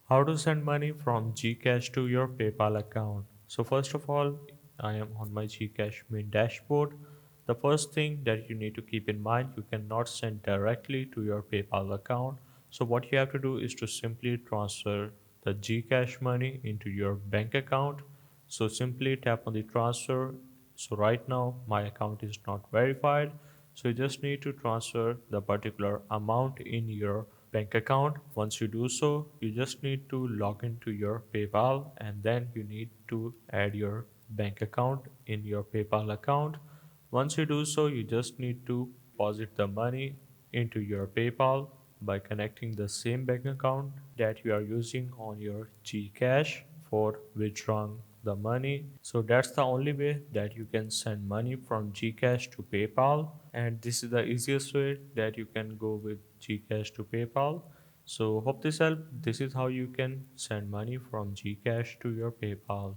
How to send money from Gcash to your PayPal account. So first of all, I am on my Gcash main dashboard. The first thing that you need to keep in mind, you cannot send directly to your PayPal account. So what you have to do is to simply transfer the Gcash money into your bank account. So simply tap on the transfer. So right now my account is not verified. So you just need to transfer the particular amount in your bank account. Once you do so, you just need to log into your PayPal and then you need to add your bank account in your PayPal account. Once you do so, you just need to deposit the money into your PayPal by connecting the same bank account that you are using on your Gcash for withdrawing the money. So that's the only way that you can send money from Gcash to PayPal, and this is the easiest way that you can go with Gcash to PayPal. So hope this helped. This is how you can send money from Gcash to your PayPal.